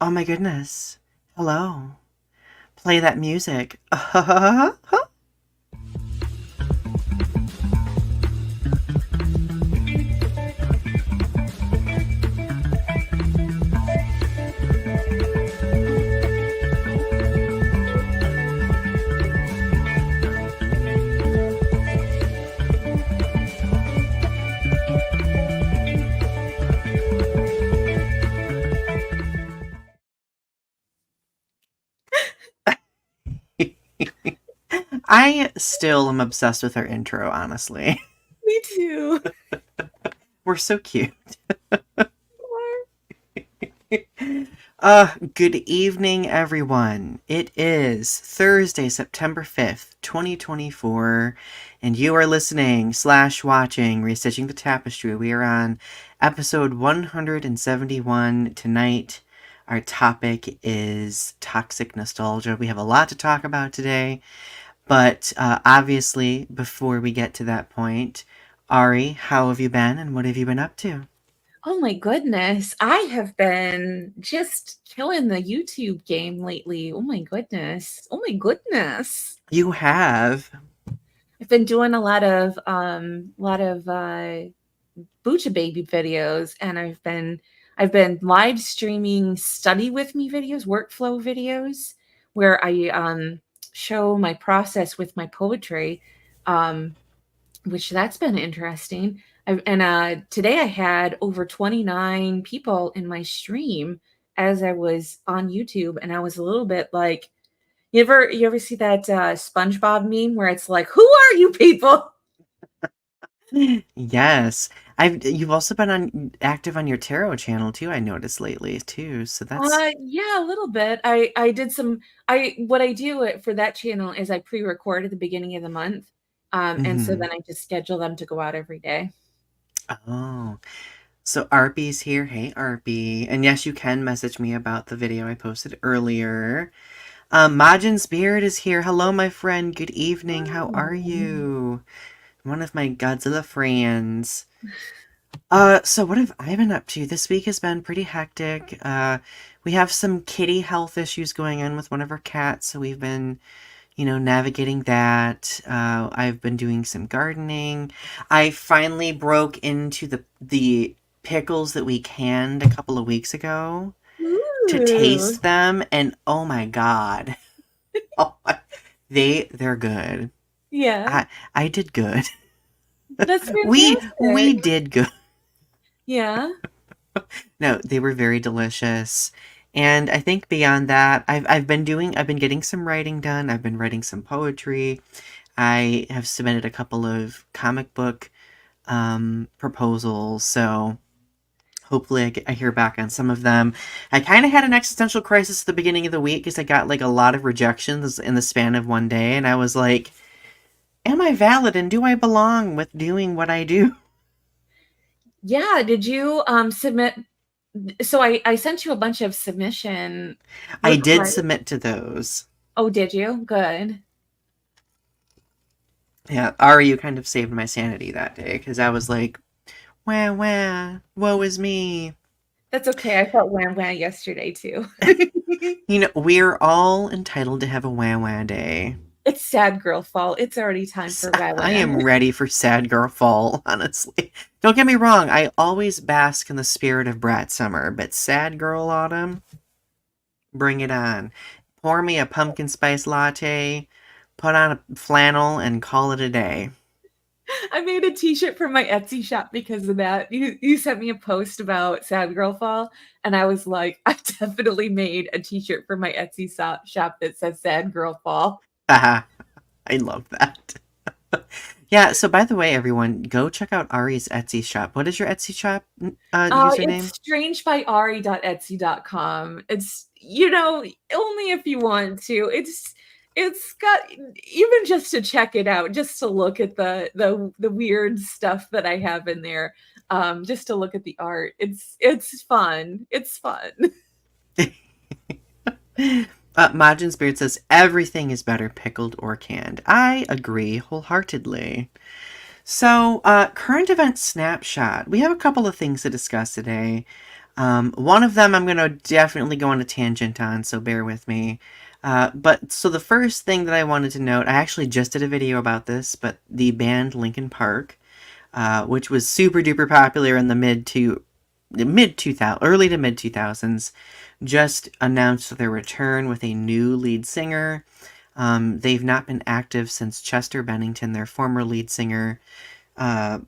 Oh my goodness. Hello. Play that music. I still am obsessed with our intro, honestly. Me too. We're so cute. Good evening, everyone. It is Thursday, September 5th, 2024, and you are listening slash watching Restitching the Tapestry. We are on episode 171 tonight. Our topic is toxic nostalgia. We have a lot to talk about today, but obviously, before we get to that point, Ari, how have you been and what have you been up to? Oh my goodness. I have been just killing the YouTube game lately. Oh my goodness. Oh my goodness. You have. I've been doing a lot of Bucha Baby videos, and I've been live streaming study with me videos, workflow videos, where I show my process with my poetry. Um which that's been interesting. Today I had over 29 people in my stream as I was on YouTube, and I was a little bit like, you ever see that SpongeBob meme where it's like, "Who are you people?" Yes. You've also been on active on your tarot channel too, I noticed lately too. So that's Yeah, a little bit. I did some. I What I do for that channel is I pre-record at the beginning of the month, and so hmm. then I just schedule them to go out every day. Oh. So Arpy's here. Hey Arpy. And yes, you can message me about the video I posted earlier. Majin Spirit is here. Hello, my friend. Good evening. How are Oh. you? One of my Godzilla friends. So what have I been up to? This week has been pretty hectic. We have some kitty health issues going on with one of our cats, so we've been, navigating that. I've been doing some gardening. I finally broke into the pickles that we canned a couple of weeks ago to Ooh. taste them, and oh my God. Oh, they're good. Yeah, I did good. that's We fantastic. did good. Yeah. No, they were very delicious. And I think beyond that, I've been getting some writing done. I've been writing some poetry. I have submitted a couple of comic book proposals, so hopefully I hear back on some of them. I kind of had an existential crisis at the beginning of the week because I got like a lot of rejections in the span of one day, and I was like, "Am I valid and do I belong with doing what I do?" Yeah, did you, submit so I sent you a bunch of submission I did requests. submit to those. Oh, did you? Good. Yeah, Ari, you kind of saved my sanity that day because I was like, wah wah, woe is me. That's okay, I felt wham wham yesterday too. We're all entitled to have a wah wah day. It's sad girl fall. It's already time for wham I wham. am ready for sad girl fall, honestly. Don't get me wrong, I always bask in the spirit of brat summer, but sad girl autumn, bring it on. Pour me a pumpkin spice latte, put on a flannel, and call it a day. I made a t-shirt for my Etsy shop because of that. You sent me a post about sad girl fall, and I was like, I definitely made a t-shirt for my Etsy shop that says sad girl fall. Haha, I love that. Yeah, so by the way, everyone, go check out Ari's Etsy shop. What is your Etsy shop username? It's strangebyari.etsy.com. It's, only if you want to. It's got, even just to check it out, just to look at the weird stuff that I have in there, just to look at the art. It's fun. It's fun. Majin Spirit says everything is better pickled or canned. I agree wholeheartedly. So, current event snapshot. We have a couple of things to discuss today. One of them I'm going to definitely go on a tangent on, so bear with me. But so the first thing that I wanted to note, I actually just did a video about this, but the band Linkin Park, which was super duper popular in the mid 2000 early to mid 2000s, just announced their return with a new lead singer. They've not been active since Chester Bennington, their former lead singer, uh,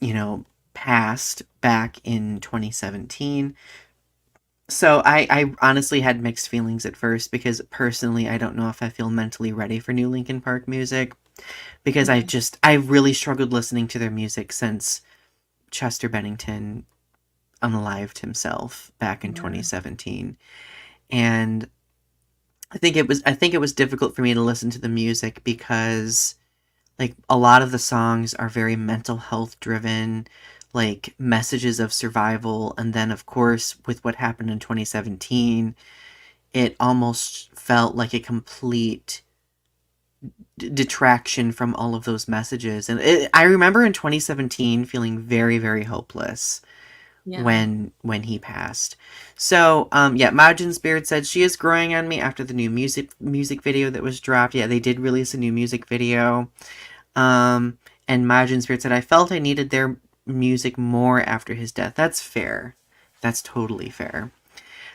you know, passed back in 2017. So I honestly had mixed feelings at first because personally I don't know if I feel mentally ready for new Linkin Park music because Yeah. I really struggled listening to their music since Chester Bennington unalived himself back in Yeah. 2017. And I think it was difficult for me to listen to the music because like a lot of the songs are very mental health driven, like messages of survival, and then of course with what happened in 2017, it almost felt like a complete detraction from all of those messages. And I remember in 2017 feeling very, very hopeless Yeah. when he passed. So yeah, Majin's Beard said she is growing on me after the new music video that was dropped. Yeah, they did release a new music video. Um, and Majin Spirit said, I felt I needed their music more after his death. That's fair. That's totally fair.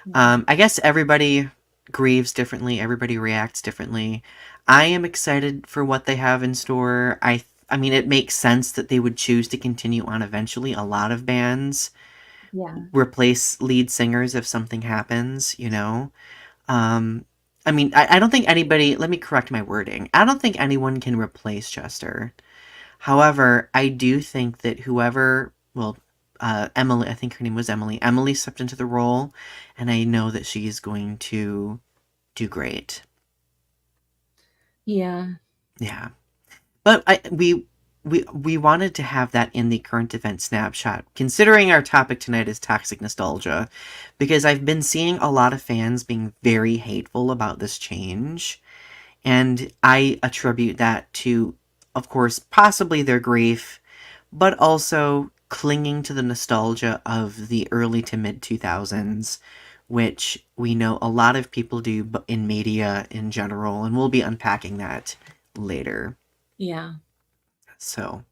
Yeah. I guess everybody grieves differently. Everybody reacts differently. I am excited for what they have in store. I mean, it makes sense that they would choose to continue on eventually. A lot of bands Yeah. replace lead singers if something happens, you know? Um, I mean, I don't think anybody, let me correct my wording. I don't think anyone can replace Chester. However, I do think that Emily, I think her name was Emily. Emily stepped into the role, and I know that she's going to do great. Yeah. Yeah, but we wanted to have that in the current event snapshot, considering our topic tonight is toxic nostalgia, because I've been seeing a lot of fans being very hateful about this change, and I attribute that to, of course, possibly their grief, but also clinging to the nostalgia of the early to mid 2000s, which we know a lot of people do in media in general, and we'll be unpacking that later. Yeah. So,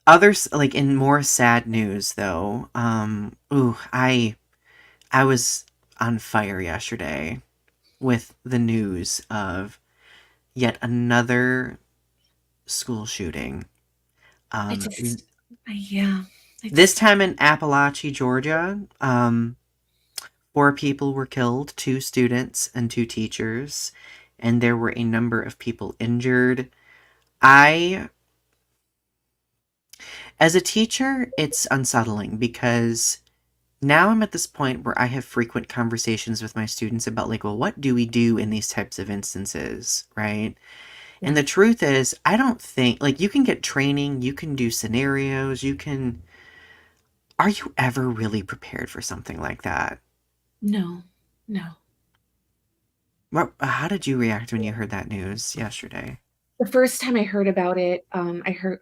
others like in more sad news though, I was on fire yesterday with the news of yet another school shooting. I Um, just, yeah. I this just, time in Appalachia, Georgia. Four people were killed, two students and two teachers, and there were a number of people injured. I, as a teacher, it's unsettling because now I'm at this point where I have frequent conversations with my students about, like, well, what do we do in these types of instances, right? And yeah. the truth is, I don't think, like, you can get training, you can do scenarios, you can. Are you ever really prepared for something like that? No. No. How did you react when you heard that news yesterday? The first time I heard about it,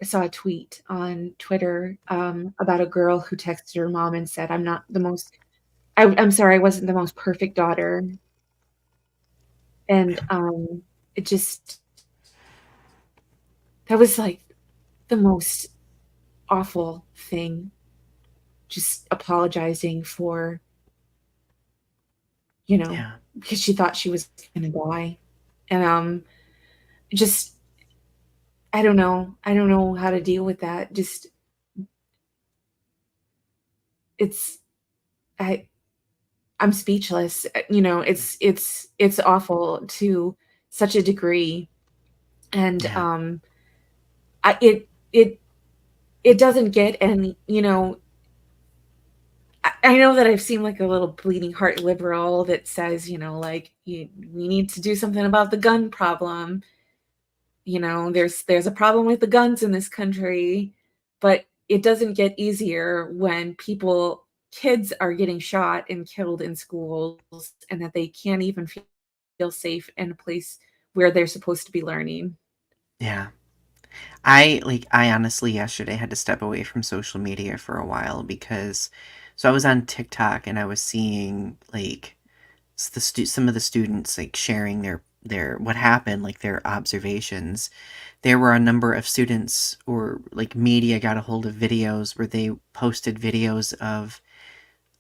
saw a tweet on Twitter about a girl who texted her mom and said, "I'm not the most. I'm sorry, I wasn't the most perfect daughter." And it just that was like the most awful thing. Just apologizing for, Yeah, because she thought she was gonna die, and just I don't know. I don't know how to deal with that. Just it's I I'm speechless. It's awful to such a degree, and yeah, I it doesn't get any. I know that I've seemed like a little bleeding heart liberal that says, like we need to do something about the gun problem. There's a problem with the guns in this country, but it doesn't get easier when kids are getting shot and killed in schools and that they can't even feel safe in a place where they're supposed to be learning. yeah. I honestly yesterday had to step away from social media for a while because So I was on TikTok and I was seeing like some of the students like sharing their what happened, like their observations. There were a number of students or like media got a hold of videos where they posted videos of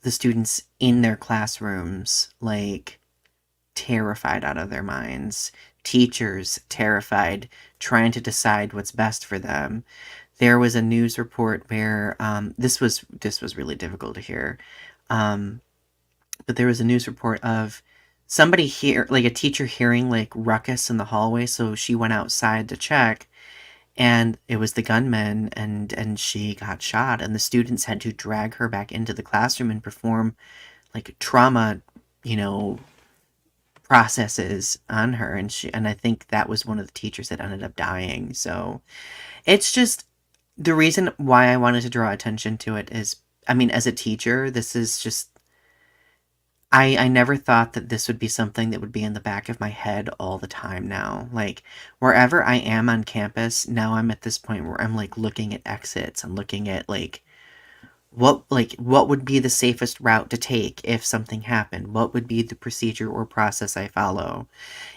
the students in their classrooms, like terrified out of their minds, teachers terrified, trying to decide what's best for them. There was a news report where this was really difficult to hear, um, but there was a news report of somebody here, like a teacher hearing like ruckus in the hallway, so she went outside to check, and it was the gunman, and she got shot, and the students had to drag her back into the classroom and perform like trauma, you know, processes on her, and I think that was one of the teachers that ended up dying. So it's just the reason why I wanted to draw attention to it is, I mean, as a teacher, this is just I never thought that this would be something that would be in the back of my head all the time now. Like, wherever I am on campus, now I'm at this point where I'm like looking at exits and looking at what would be the safest route to take if something happened? What would be the procedure or process I follow?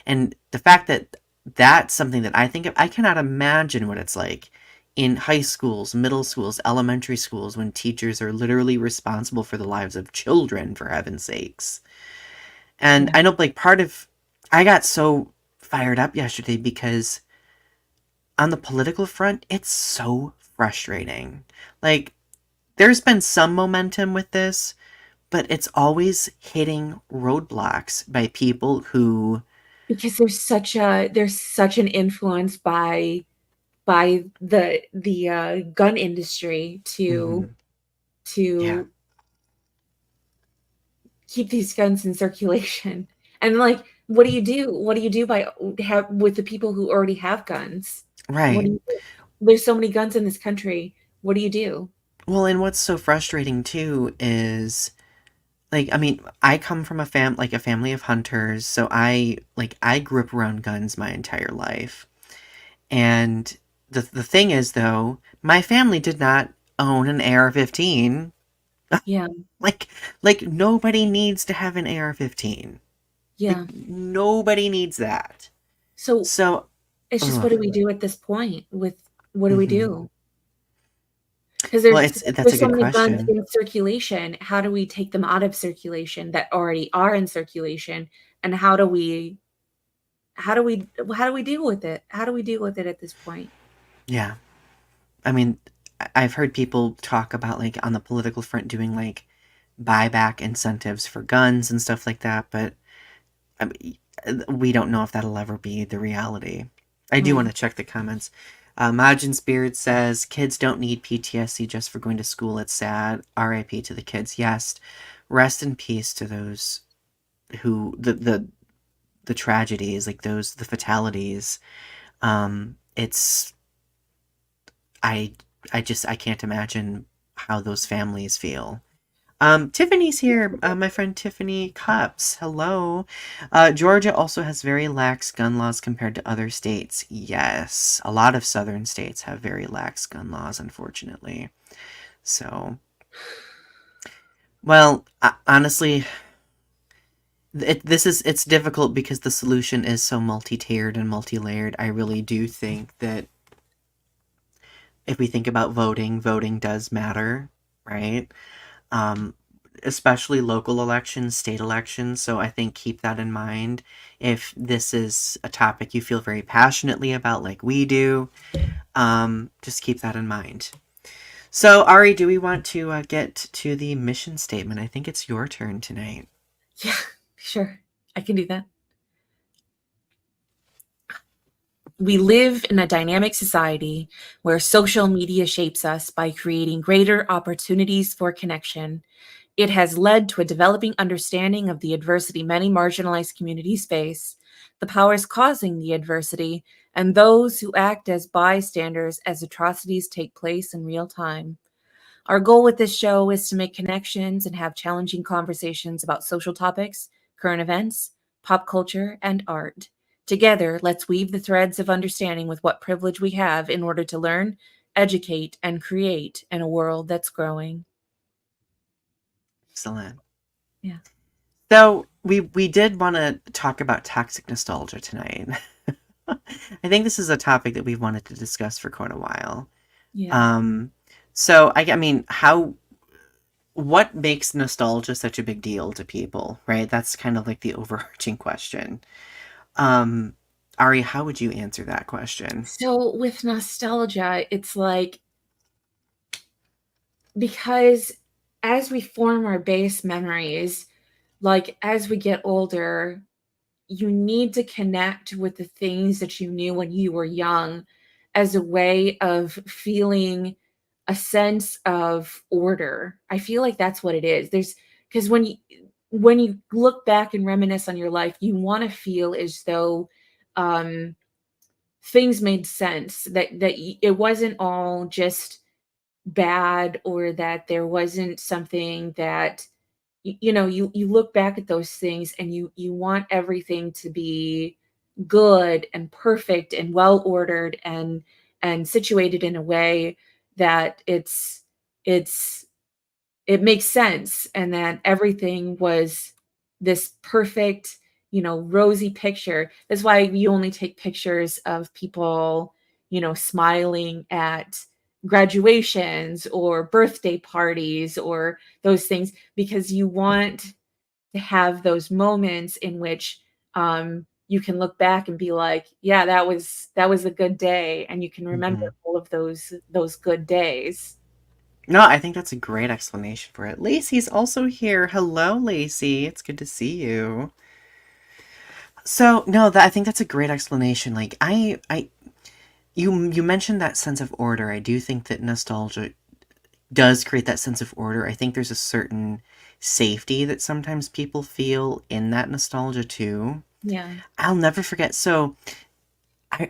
And the fact that that's something that I think of, I cannot imagine what it's like in high schools, middle schools, elementary schools, when teachers are literally responsible for the lives of children, for heaven's sakes. And Yeah. I know, like, I got so fired up yesterday because on the political front, it's so frustrating. Like, there's been some momentum with this, but it's always hitting roadblocks by people who. Because there's such an influence by the gun industry Mhm, yeah, to keep these guns in circulation. And like, what do you do? What do you do by have with the people who already have guns? What do right. you do? There's so many guns in this country. What do you do? Well, and what's so frustrating too is, like, I mean, I come from a family of hunters, so I grew up around guns my entire life. And the thing is though, my family did not own an AR-15. Yeah, Like nobody needs to have an AR-15. Like yeah. nobody needs that. So So, it's just what ugh, do we do at this point with what do we mhm. do? Because Well, that's a there's so good many guns question. in circulation. How do we take them out of circulation that already are in circulation? And how do we deal with it? How do we deal with it at this point? Yeah. I mean, I've heard people talk about like on the political front doing like buyback incentives for guns and stuff like that, but I mean, we don't know if that'll ever be the reality. I do want Right. to check the comments. Majin Spirit says kids don't need PTSD just for going to school. It's sad. R.I.P. to the kids. Yes, rest in peace to those who the tragedies, like those the fatalities. It's I I can't imagine how those families feel. Tiffany's here, my friend Tiffany Cups. Hello. Georgia also has very lax gun laws compared to other states. Yes, a lot of southern states have very lax gun laws, unfortunately. So, well, honestly, it's difficult because the solution is so multi-tiered and multi-layered. I really do think that if we think about voting, voting does matter, right? um, especially local elections, state elections. So I think keep that in mind. If this is a topic you feel very passionately about, like we do, just keep that in mind. So, Ari, do we want to get to the mission statement? I think it's your turn tonight. Yeah, sure. I can do that. We live in a dynamic society where social media shapes us by creating greater opportunities for connection. It has led to a developing understanding of the adversity many marginalized communities face, the powers causing the adversity, and those who act as bystanders as atrocities take place in real time. Our goal with this show is to make connections and have challenging conversations about social topics, current events, pop culture, and art. Together, let's weave the threads of understanding with what privilege we have in order to learn, educate, and create in a world that's growing. Excellent. Yeah. So we did want to talk about toxic nostalgia tonight. I think this is a topic that we've wanted to discuss for quite a while. Yeah. Um, so I mean, how what makes nostalgia such a big deal to people, right? That's kind of like the overarching question. Um, Ari, how would you answer that question? So with nostalgia, it's like because as we form our base memories, like as we get older, you need to connect with the things that you knew when you were young as a way of feeling a sense of order. I feel like that's what it is. There's because when you look back and reminisce on your life, you want to feel as though um things made sense, it wasn't all just bad, or that there wasn't something that you look back at those things and you want everything to be good and perfect and well ordered and situated in a way that it's it makes sense, and that everything was this perfect, rosy picture. That's why you only take pictures of people, smiling at graduations or birthday parties or those things, because you want to have those moments in which you can look back and be like, yeah, that was a good day, and you can remember Hmm. all of those good days. No, I think that's a great explanation for it. Lacey's also here. Hello, Lacey. It's good to see you. So, no, I think that's a great explanation. Like, you mentioned that sense of order. I do think that nostalgia does create that sense of order. I think there's a certain safety that sometimes people feel in that nostalgia too. Yeah. I'll never forget. So,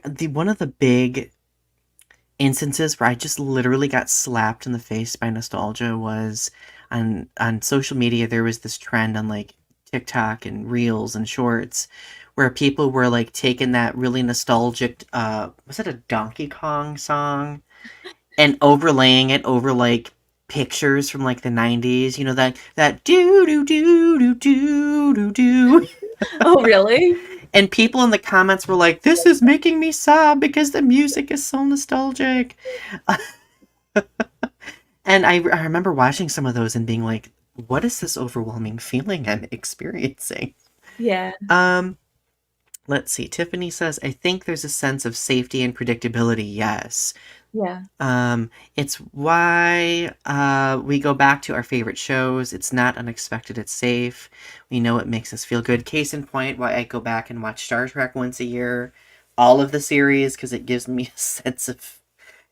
the one of the big instances where I just literally got slapped in the face by nostalgia was on social media. There was this trend on like TikTok and Reels and Shorts where people were like taking that really nostalgic was it a Donkey Kong song and overlaying it over like pictures from like the 90s, you know, that do do do do do do do. Oh, really? And people in the comments were like, "This is making me sob because the music is so nostalgic." And I remember watching some of those and being like, what is this overwhelming feeling I'm experiencing? Yeah. Um, let's see. Tiffany says, I think there's a sense of safety and predictability. Yes. Yeah. It's why we go back to our favorite shows. It's not unexpected, it's safe. We know it makes us feel good. Case in point, why I go back and watch Star Trek once a year, all of the series, because it gives me a sense of,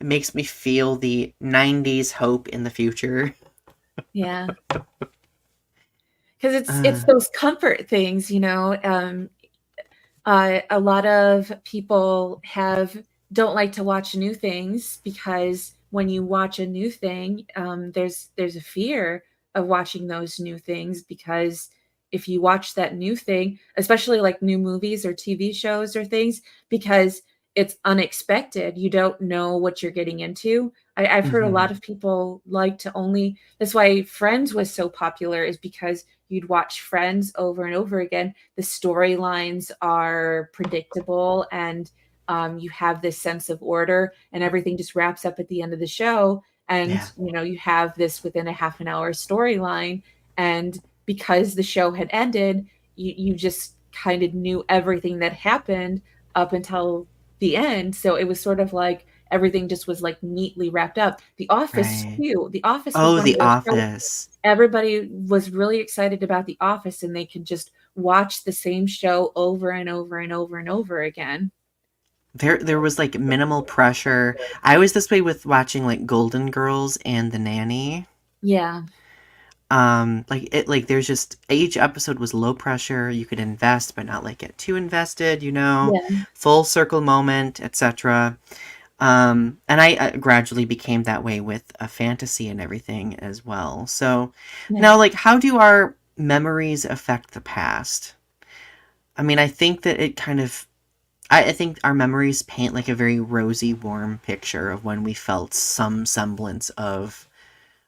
it makes me feel the 90s hope in the future. Yeah. Because it's Uh, those comfort things, a lot of people have don't like to watch new things, because when you watch a new thing, there's a fear of watching those new things, because if you watch that new thing, especially like new movies or TV shows or things, because it's unexpected, you don't know what you're getting into. I've heard a lot mhm. of people like to only. That's why Friends was so popular, is because you'd watch Friends over and over again. The storylines are predictable, and you have this sense of order, and everything just wraps up at the end of the show, Yeah, and you have this within a half an hour storyline, and because the show had ended, you just kind of knew everything that happened up until the end, so it was sort of like everything just was like neatly wrapped up. The Office right. too. The Office was Oh, one of The those shows Office. everybody was really excited about. The Office, and they could just watch the same show over and over and over and over again. There was like minimal pressure. I was this way with watching like Golden Girls and The Nanny. Yeah. Like there's just each episode was low pressure. You could invest but not like get too invested, you know, Yeah. full circle moment, etc. And I gradually became that way with a fantasy and everything as well. So Yeah. now, like, how do our memories affect the past? I mean, I think that it kind of, I think our memories paint like a very rosy, warm picture of when we felt some semblance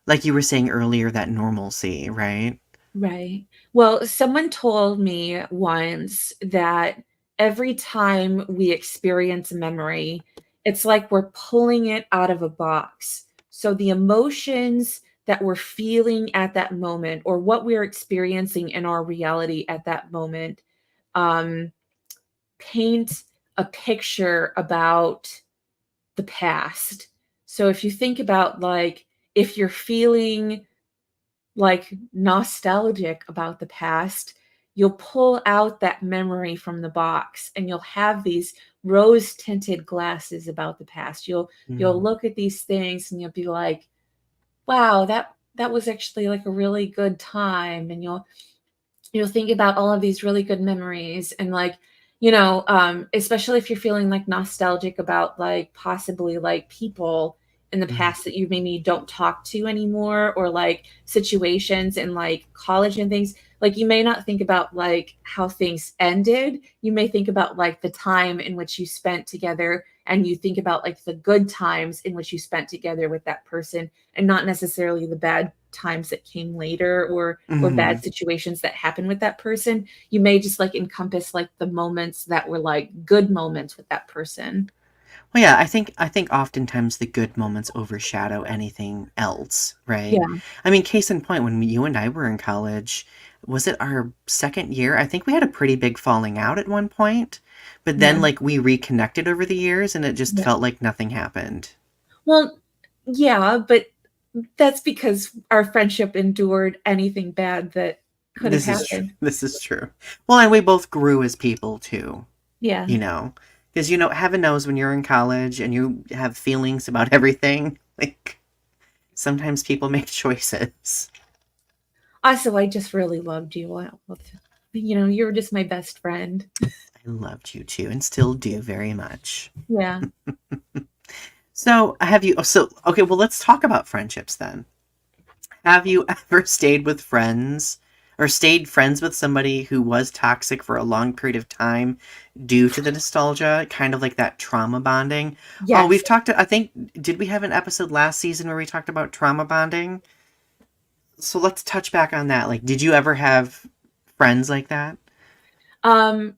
like you were saying earlier, that normalcy, right? Right. Well, someone told me once that every time we experience a memory, it's like we're pulling it out of a box. So the emotions that we're feeling at that moment or what we're experiencing in our reality at that moment um, paint a picture about the past. So if you think about like if you're feeling like nostalgic about the past, you'll pull out that memory from the box and you'll have these rose tinted glasses about the past. You'll Mm. look at these things and you'll be like, wow, that was actually like a really good time. And you'll think about all of these really good memories and like especially if you're feeling like nostalgic about like possibly like people in the Mm. past that you maybe don't talk to anymore or like situations in like college and things like you may not think about like how things ended. You may think about like the time in which you spent together and you think about like the good times in which you spent together with that person and not necessarily the bad times that came later or bad Mm. situations that happen with that person. You may just like encompass like the moments that were like good moments with that person. Well, yeah, I think oftentimes the good moments overshadow anything else, right? Yeah, I mean, case in point, when you and I were in college, was it our second year? I think we had a pretty big falling out at one point, but then yeah, like we reconnected over the years, and it just yeah. felt like nothing happened. Well, yeah, but that's because our friendship endured anything bad that could have This is true. happened. This is true. Well, and we both grew as people too, Yeah. you know, because heaven knows when you're in college and you have feelings about everything, like sometimes people make choices. Also, I just really loved you. You were just my best friend. I loved you too, and still do very much. Yeah. So, have you? So, okay, well, let's talk about friendships then. Have you ever stayed with friends or stayed friends with somebody who was toxic for a long period of time due to the nostalgia, kind of like that trauma bonding? Oh, Yes. we've talked, I think, did we have an episode last season where we talked about trauma bonding? So, let's touch back on that. Like, did you ever have friends like that?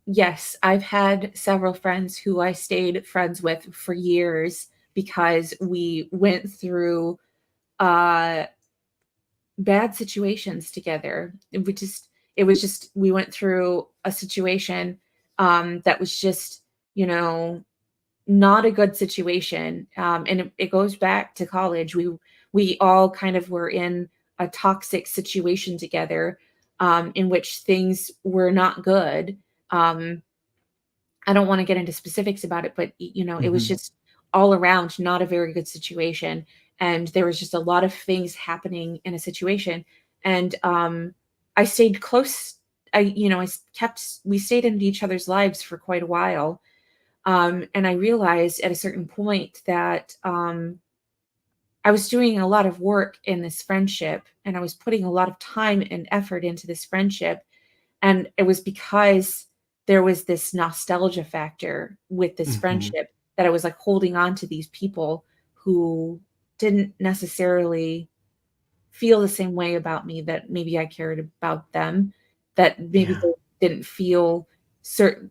Yes, I've had several friends who I stayed friends with for years because we went through uh bad situations together. It was just we went through a situation that was just, you know, not a good situation. And it goes back to college. We all kind of were in a toxic situation together, in which things were not good. Um, I don't want to get into specifics about it, but it was Hmm. just all around not a very good situation. And there was just a lot of things happening in a situation. And I stayed close. We stayed in each other's lives for quite a while. And I realized at a certain point that I was doing a lot of work in this friendship and I was putting a lot of time and effort into this friendship. And it was because there was this nostalgia factor with this Hmm. friendship that I was like holding on to these people who didn't necessarily feel the same way about me that maybe I cared about them, that maybe Yeah. they didn't certain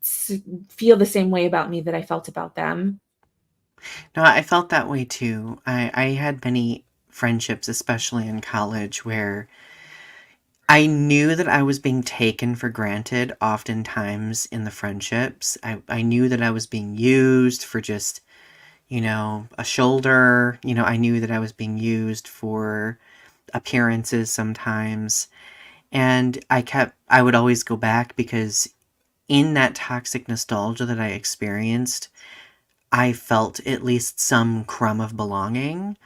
feel the same way about me that I felt about them. No, I felt that way too. I had many friendships, especially in college, where I knew that I was being taken for granted oftentimes in the friendships. I knew that I was being used for just, a shoulder. I knew that I was being used for appearances sometimes. And I would always go back because in that toxic nostalgia that I experienced, I felt at least some crumb of belonging.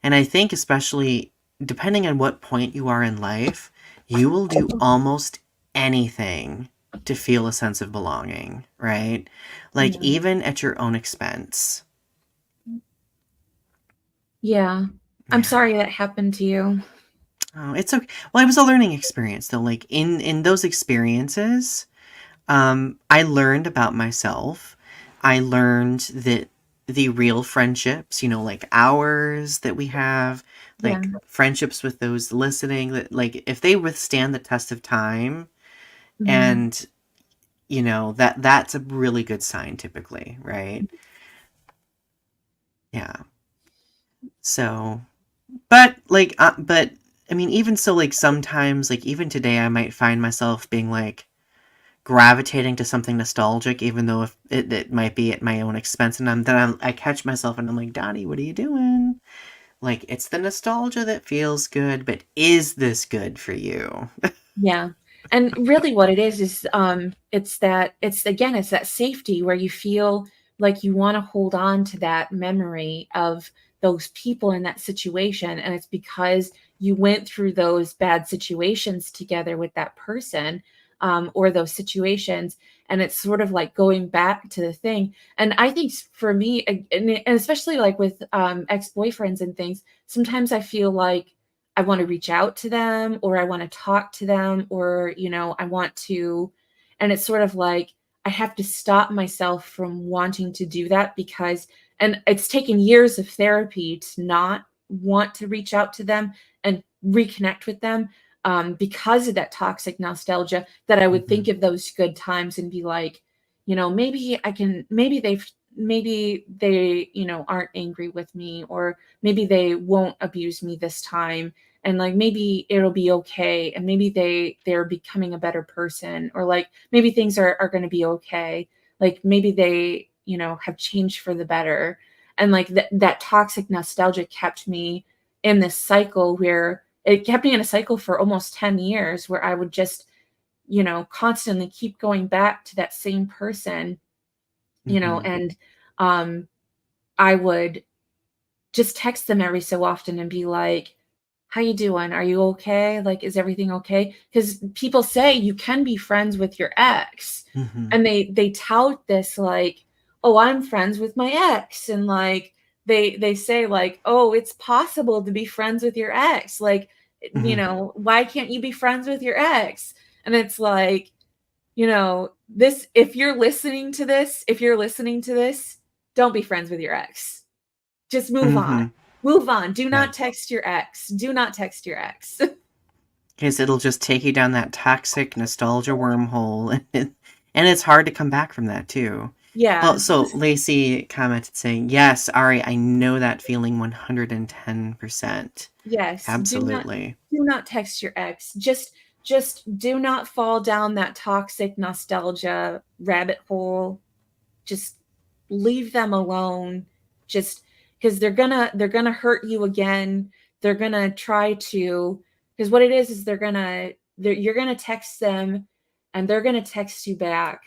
And I think, especially depending on what point you are in life, you will do almost anything to feel a sense of belonging, right? Like, Yeah. even at your own expense. Yeah. I'm Yeah. sorry that happened to you. Oh, it's okay. Well, it was a learning experience, though. Like, in those experiences, I learned about myself. I learned that the real friendships, like ours that we have, Yeah. like friendships with those listening, that like if they withstand the test of time, Mhm. and that's a really good sign typically, right? Yeah. So, but I mean, even so, like sometimes, like even today, I might find myself being like gravitating to something nostalgic, even though if it might be at my own expense, and I catch myself and I'm like, Donnie, what are you doing? Like, it's the nostalgia that feels good, but is this good for you? Yeah. And really what it is it's that safety where you feel like you want to hold on to that memory of those people in that situation. And it's because you went through those bad situations together with that person, or those situations. And it's sort of like going back to the thing. And I think for me, and especially like with ex-boyfriends and things, sometimes I feel like I want to reach out to them, or I want to talk to them, or, I want to, and it's sort of like I have to stop myself from wanting to do that because, and it's taken years of therapy to not want to reach out to them and reconnect with them, because of that toxic nostalgia, that I would Hmm. think of those good times and be like, maybe I can, maybe they, aren't angry with me, or maybe they won't abuse me this time, and like maybe it'll be okay, and maybe they're becoming a better person, or like maybe things are going to be okay, like maybe they, have changed for the better. And like that toxic nostalgia kept me in this cycle where it kept me in a cycle for almost 10 years, where I would just, constantly keep going back to that same person, Hmm. and um I would just text them every so often and be like, "How you doing? Are you okay? Like, is everything okay?" Because people say you can be friends with your ex, Hmm. and they tout this like, "Oh, I'm friends with my ex," and like they say like, "Oh, it's possible to be friends with your ex. Like, Hmm. why can't you be friends with your ex?" And it's like, this if you're listening to this, don't be friends with your ex. Just move on. Hmm. Move on. Do Yeah. not text your ex. Do not text your ex. Because it'll just take you down that toxic nostalgia wormhole, and it's hard to come back from that too. Well, Yeah. so Lacey commented saying, "Yes, Ari, I know that feeling 110%. Yes. Absolutely." Do not text your ex. Just do not fall down that toxic nostalgia rabbit hole. Just leave them alone. Just because they're gonna hurt you again. They're gonna try to, because what it is you're gonna text them, and they're gonna text you back,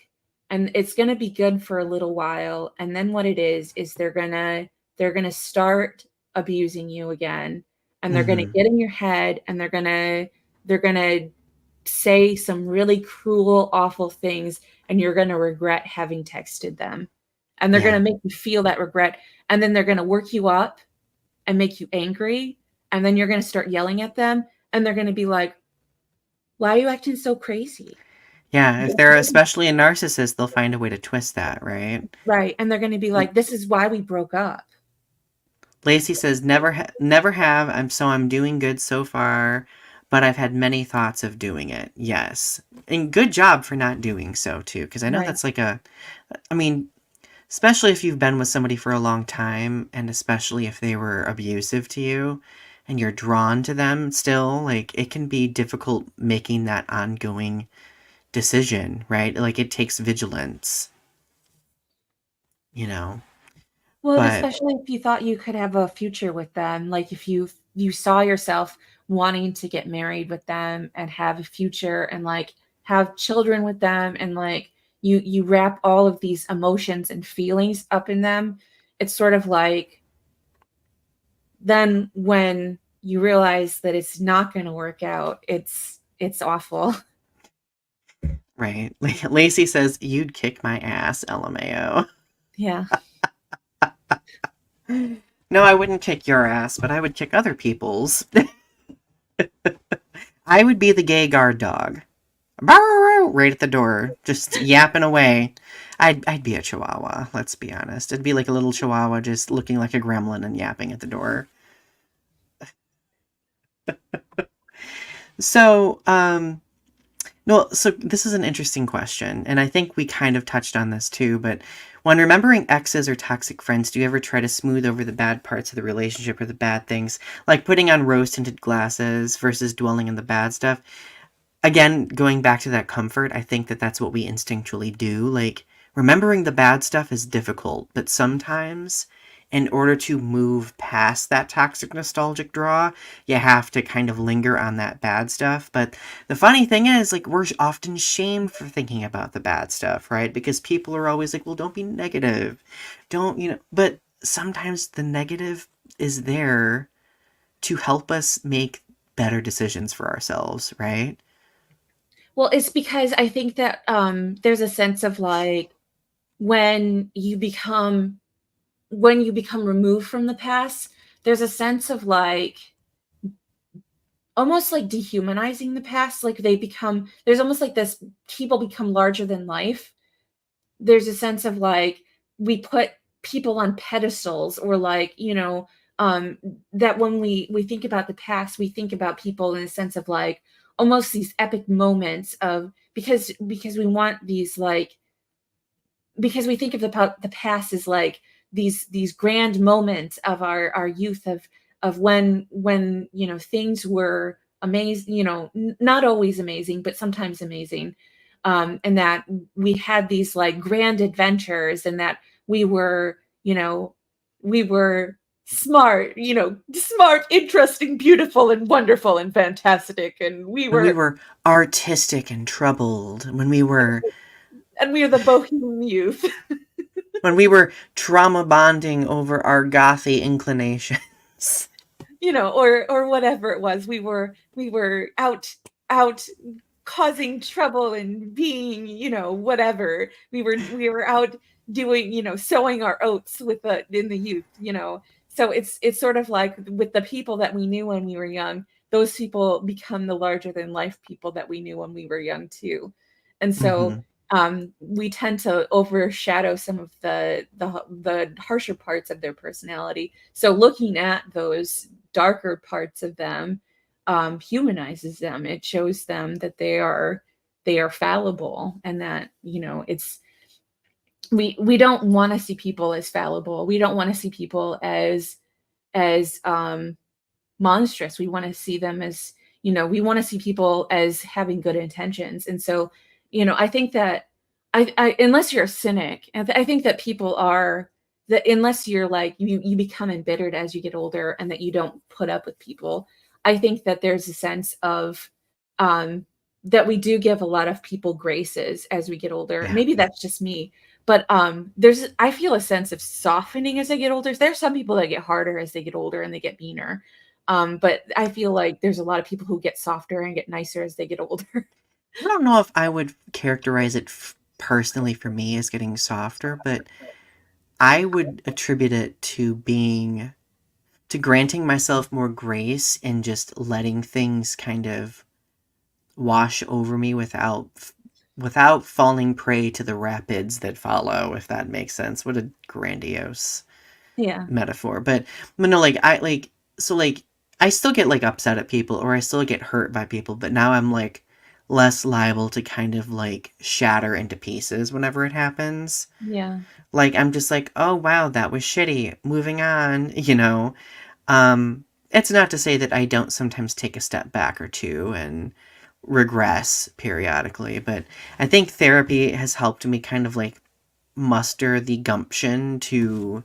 and it's gonna be good for a little while, and then what it is they're gonna start abusing you again, and they're gonna Hmm. get in your head, and they're gonna say some really cruel, awful things, and you're gonna regret having texted them. And they're gonna Yeah. make you feel that regret, and then they're gonna work you up and make you angry, and then you're gonna start yelling at them, and they're gonna be like, "Why are you acting so crazy?" Yeah, if they're especially a narcissist, they'll find a way to twist that, right? Right, and they're gonna be like, "This is why we broke up." Lacey says, never have. I'm doing good so far, but I've had many thoughts of doing it. Yes. And good job for not doing so too, because I know Right. that's like I mean, especially if you've been with somebody for a long time, and especially if they were abusive to you and you're drawn to them still, like it can be difficult making that ongoing decision, right? Like it takes vigilance, you know. Well, and But especially if you thought you could have a future with them, like if you saw yourself wanting to get married with them and have a future and like have children with them, and like you wrap all of these emotions and feelings up in them, it's sort of like then when you realize that it's not going to work out, it's awful. right. Lacey says, "You'd kick my ass, LMAO." Yeah. No, I wouldn't kick your ass, but I would kick other people's. I would be the gay guard dog. Right at the door, just yapping away. I'd be a chihuahua, let's be honest. It'd be like a little chihuahua just looking like a gremlin and yapping at the door. So, no, so this is an interesting question, and I think we kind of touched on this too, but when remembering exes or toxic friends, do you ever try to smooth over the bad parts of the relationship or the bad things, like putting on rose-tinted glasses versus dwelling in the bad stuff? Again, going back to that comfort, I think that that's what we instinctually do. Like, remembering the bad stuff is difficult, but sometimes, in order to move past that toxic nostalgic draw, you have to kind of linger on that bad stuff. But the funny thing is, like, we're often shamed for thinking about the bad stuff, right? Because people are always like, well, don't be negative. Don't, but sometimes the negative is there to help us make better decisions for ourselves, right? Well, it's because I think that there's a sense of like when you become when you become removed from the past, there's a sense of like almost like dehumanizing the past. Like there's almost like this people become larger than life. There's a sense of like we put people on pedestals or like, um, that when we think about the past, we think about people in a sense of like almost these epic moments of because we want these like because we think of the past as like these grand moments of our youth of when things were amazing, not always amazing but sometimes amazing, and that we had these like grand adventures and that we were we were smart, smart, interesting, beautiful and wonderful and fantastic, When we were artistic and troubled, and we are the bohemian youth. when we were trauma bonding over our gothy inclinations. or whatever it was. We were out causing trouble and being, whatever. We were out doing, sowing our oats with the in the youth. So it's sort of like with the people that we knew when we were young, those people become the larger than life people that we knew when we were young too. And so Mm-hmm. we tend to overshadow some of the harsher parts of their personality. So looking at those darker parts of them humanizes them. It shows them that they are fallible, and that it's we don't want to see people as fallible. We don't want to see people as monstrous. We want to see them as, we want to see people as having good intentions. And so, I think that I unless you're a cynic, and I think that people are that unless you're like you become embittered as you get older and that you don't put up with people, I think that there's a sense of um that we do give a lot of people graces as we get older. Yeah. Maybe that's just me, but I feel a sense of softening as I get older. There's some people that get harder as they get older and they get meaner. But I feel like there's a lot of people who get softer and get nicer as they get older. I don't know if I would characterize it personally for me as getting softer, but I would attribute it to granting myself more grace and just letting things kind of wash over me without falling prey to the rapids that follow, if that makes sense. What a grandiose Yeah. metaphor. But no, like I still get like upset at people or I still get hurt by people, but now I'm like less liable to kind of like shatter into pieces whenever it happens. Yeah. Like I'm just like, oh wow, that was shitty. Moving on. It's not to say that I don't sometimes take a step back or two and regress periodically, but I think therapy has helped me kind of like muster the gumption to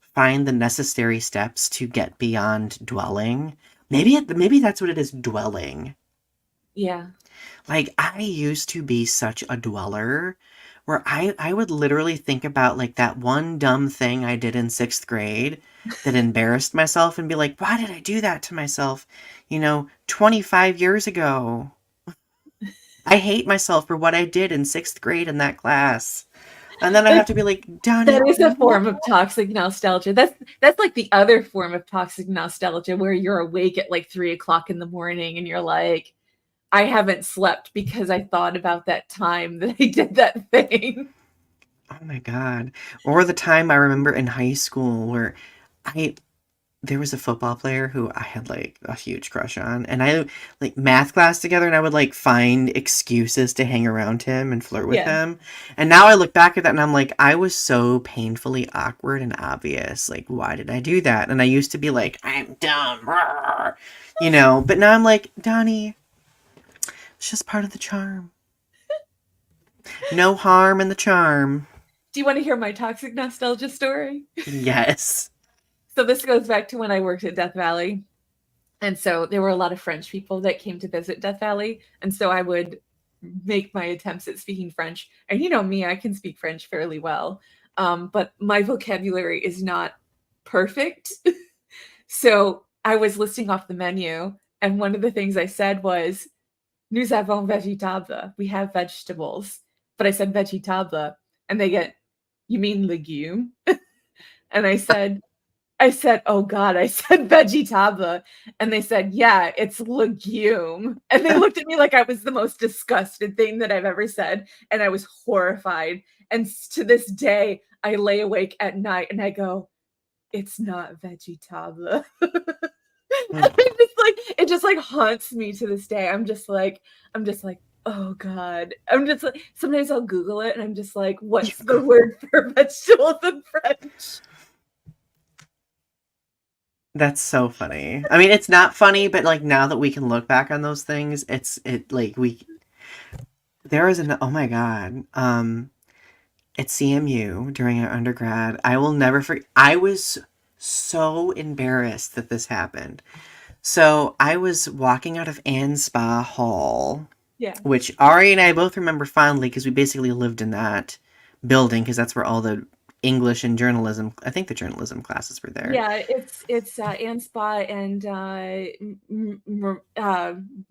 find the necessary steps to get beyond dwelling. Maybe that's what it is, dwelling. Yeah. Like I used to be such a dweller where I would literally think about like that one dumb thing I did in 6th grade that embarrassed myself and be like, "Why did I do that to myself? 25 years ago." I hate myself for what I did in 6th grade in that class. And then I have to be like, "Done That it. is a What?" form of toxic nostalgia. That's like the other form of toxic nostalgia where you're awake at like 3 o'clock in the morning and you're like, I haven't slept because I thought about that time that I did that thing. Oh my god. Or the time I remember in high school where I there was a football player who I had like a huge crush on, and I like math class together, and I would like find excuses to hang around him and flirt with Yeah. him. And now I look back at that and I'm like, I was so painfully awkward and obvious. Like, why did I do that? And I used to be like, I'm dumb, rawr, you know. But now I'm like, Donnie, it's just part of the charm. No harm in the charm. Do you want to hear my toxic nostalgia story? Yes. So this goes back to when I worked at Death Valley. And so there were a lot of French people that came to visit Death Valley. And so I would make my attempts at speaking French. And you know me, I can speak French fairly well. But my vocabulary is not perfect. So I was listing off the menu. And one of the things I said was, Nous avons végétable. We have vegetables. But I said végétable. And they get, you mean legume? And I said, oh God, I said vegetable. And they said, yeah, it's legume. And they looked at me like I was the most disgusted thing that I've ever said. And I was horrified. And to this day, I lay awake at night and I go, it's not vegetable. It just like haunts me to this day. I'm just like, oh God. I'm just like, sometimes I'll Google it and I'm just like, what's the word for vegetables in French? That's so funny. I mean, it's not funny, but like now that we can look back on those things, it like we there is an oh my god. At CMU during our undergrad, I will never forget. I was so embarrassed that this happened. So I was walking out of Spa Hall, Yeah. which Ari and I both remember fondly because we basically lived in that building because that's where all the English and journalism, I think the journalism classes were there. Yeah, it's Ann Spa and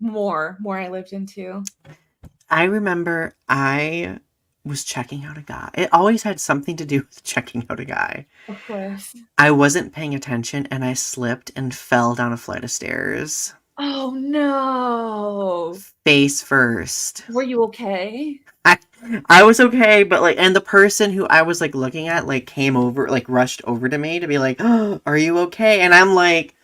more I lived into. I remember I was checking out a guy. It always had something to do with checking out a guy. Of course. I wasn't paying attention and I slipped and fell down a flight of stairs. Oh no. Face first. Were you okay? I I was okay, but like and the person who I was like looking at like came over, like rushed over to me to be like, "Oh, are you okay?" And I'm like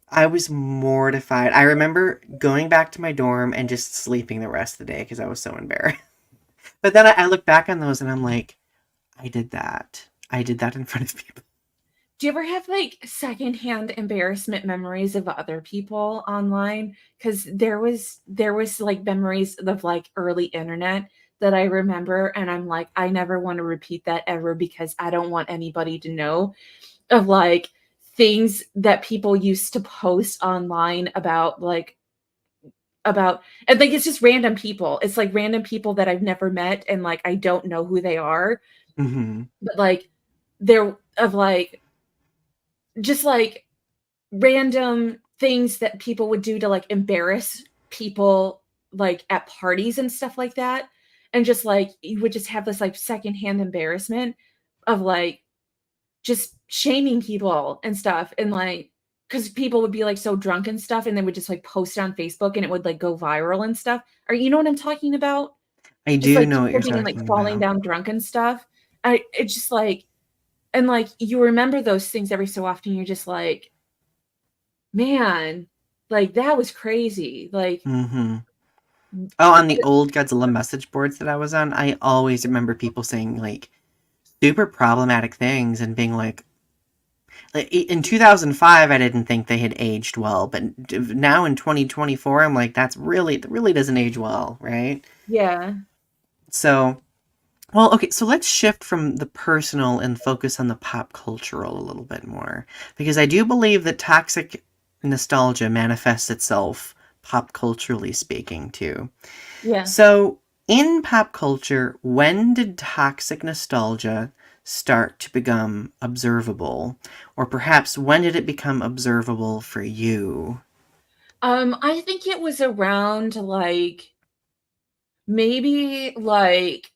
I was mortified. I remember going back to my dorm and just sleeping the rest of the day because I was so embarrassed. But then I look back on those and I'm like, I did that. I did that in front of people. Do you ever have like secondhand embarrassment memories of other people online? Because there was like memories of like early internet that I remember, and I'm like, I never want to repeat that ever because I don't want anybody to know of like things that people used to post online about and like it's just random people. It's like random people that I've never met and like I don't know who they are, Mm-hmm. but like they're of like just like random things that people would do to like embarrass people like at parties and stuff like that. And just like you would just have this like secondhand embarrassment of like just shaming people and stuff. And like, because people would be like so drunk and stuff, and they would just like post it on Facebook and it would like go viral and stuff. Or you know what I'm talking about? I Just do like know what people you're being like talking falling about. down drunk and stuff. It's just like, and like you remember those things every so often. You're just like, man, like that was crazy. Like, Mm-hmm. Oh, on the old Godzilla message boards that I was on, I always remember people saying like super problematic things and being like in 2005 I didn't think they had aged well, but now in 2024 I'm like that really doesn't age well, right? yeah. So, well, okay, so let's shift from the personal and focus on the pop cultural a little bit more because I do believe that toxic nostalgia manifests itself pop culturally speaking too. Yeah. So, in pop culture, when did toxic nostalgia start to become observable? Or perhaps when did it become observable for you? I think it was around like maybe like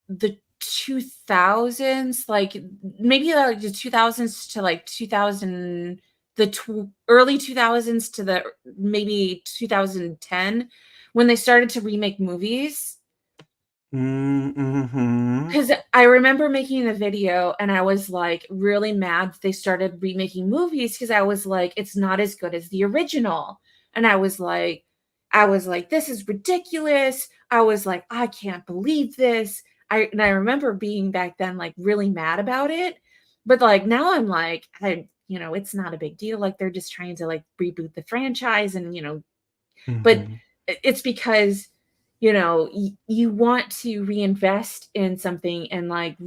the 2000s, like maybe like the 2000s to like 2000, early 2000s to the maybe 2010 when they started to remake movies. Mm-hmm. Because I remember making a video and I was like really mad that they started remaking movies because I was like, it's not as good as the original. And I was like, this is ridiculous. I was like, I can't believe this. I remember being back then like really mad about it. But like now I'm like, it's not a big deal. Like they're just trying to like reboot the franchise and but Mm-hmm. it's because you want to reinvest in something and like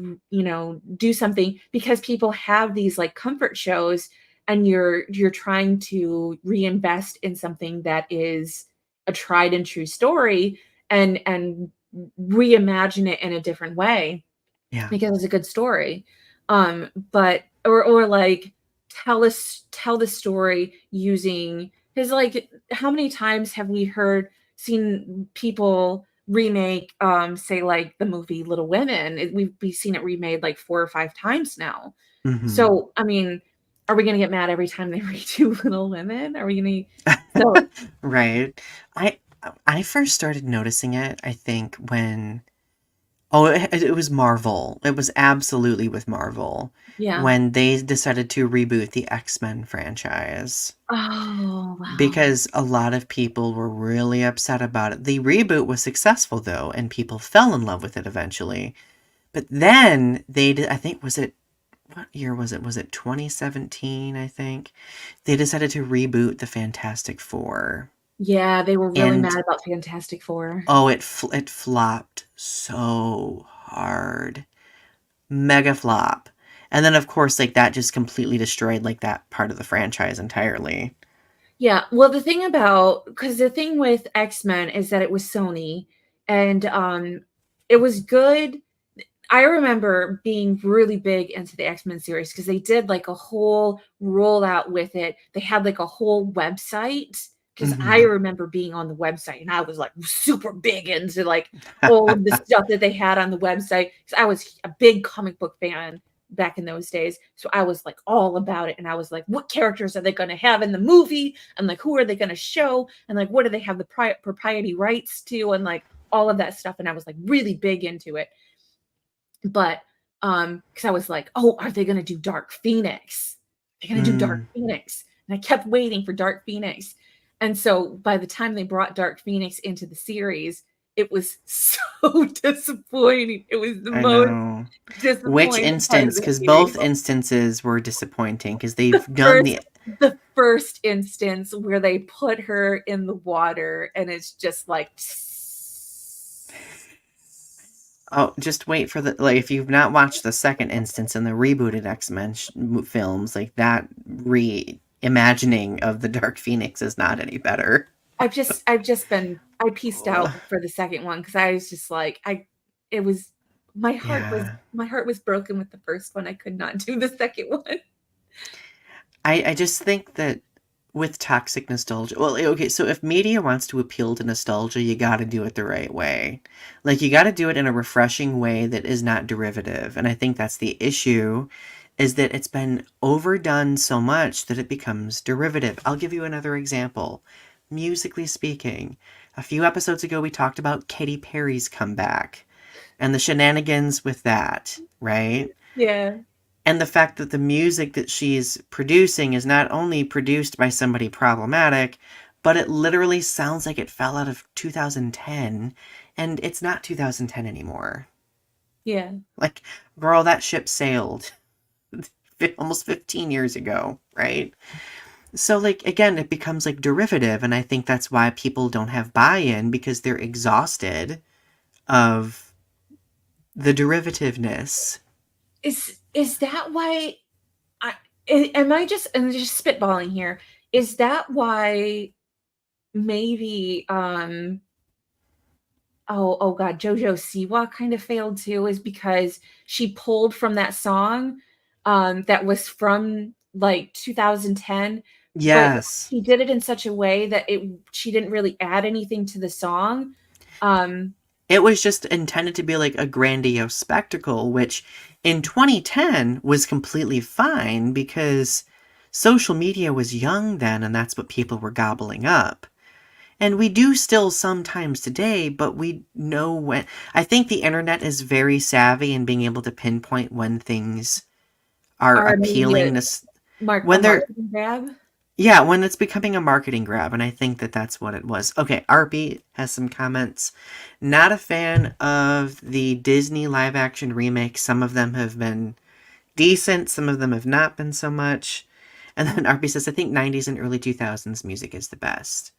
do something because people have these like comfort shows and you're trying to reinvest in something that is a tried and true story and reimagine it in a different way Yeah. because it's a good story. But or like tell the story using because like how many times have we seen people remake say like the movie Little Women? We've seen it remade like 4 or 5 times now. Mm-hmm. So I mean, are we gonna get mad every time they redo Little Women? Are we gonna so Right. I I first started noticing it, I think, when oh, it was Marvel. It was absolutely with Marvel yeah. when they decided to reboot the X-Men franchise. Oh wow. Because a lot of people were really upset about it. The reboot was successful though, and people fell in love with it eventually. But then they did, I think, was it, what year was it? Was it 2017, I think? They decided to reboot the Fantastic Four. Yeah, they were really And mad about Fantastic Four. oh, it flopped so hard. Mega flop. And then of course like that just completely destroyed like that part of the franchise entirely. Yeah, well, the thing with X-Men is that it was Sony and it was good. I remember being really big into the X-Men series because they did like a whole rollout with it. They had like a whole website because I Mhm. remember being on the website and I was like super big into like all of the stuff that they had on the website because I was a big comic book fan back in those days. So I was like all about it and I was like, what characters are they going to have in the movie? And like, who are they going to show? And like, what do they have the propriety rights to? And like all of that stuff. And I was like really big into it. But because I was like, "Oh, are they gonna do Dark Phoenix? They're gonna do Dark Mm. Phoenix." And I kept waiting for Dark Phoenix. And so by the time they brought Dark Phoenix into the series, it was so disappointing. It was the I most know. Which disappointing part of instance? the Because series. both instances were disappointing because The they've done first the. the first instance where they put her in the water and it's just like Oh, just wait for the like. If you've not watched the second instance in the rebooted X-Men films, like that reimagining of the Dark Phoenix is not any better. I pieced Ugh. out for the second one because I was just like it was Yeah. my heart was broken with the first one. I could not do the second one. I just think that with toxic nostalgia, well, okay, so if media wants to appeal to nostalgia, you gotta do it the right way. Like, you gotta do it in a refreshing way that is not derivative. And I think that's the issue, is that it's been overdone so much that it becomes derivative. I'll give you another example. Musically speaking, a few episodes ago, we talked about Katy Perry's comeback and the shenanigans with that, right? Yeah. And the fact that the music that she's producing is not only produced by somebody problematic, but it literally sounds like it fell out of 2010, and it's not 2010 anymore. Yeah. Like, girl, that ship sailed almost 15 years ago, right? So, like, again, it becomes like derivative, and I think that's why people don't have buy in because they're exhausted of the derivativeness. Is that why am I just and just spitballing here? Is that why maybe oh god, JoJo Siwa kind of failed too is because she pulled from that song that was from like 2010, but Yes. she did it in such a way that it she didn't really add anything to the song. Um It was just intended to be like a grandiose spectacle, which in 2010 was completely fine because social media was young then and that's what people were gobbling up. And we do still sometimes today, but we know when. I think the internet is very savvy in being able to pinpoint when things are Are an appealing immediate to, a when they're, marketing grab? yeah, when it's becoming a marketing grab. And I think that that's what it was. Okay, RP has some comments. Not a fan of the Disney live action remakes. Some of them have been decent, some of them have not been so much. And then RP says, I think 90s and early 2000s music is the best.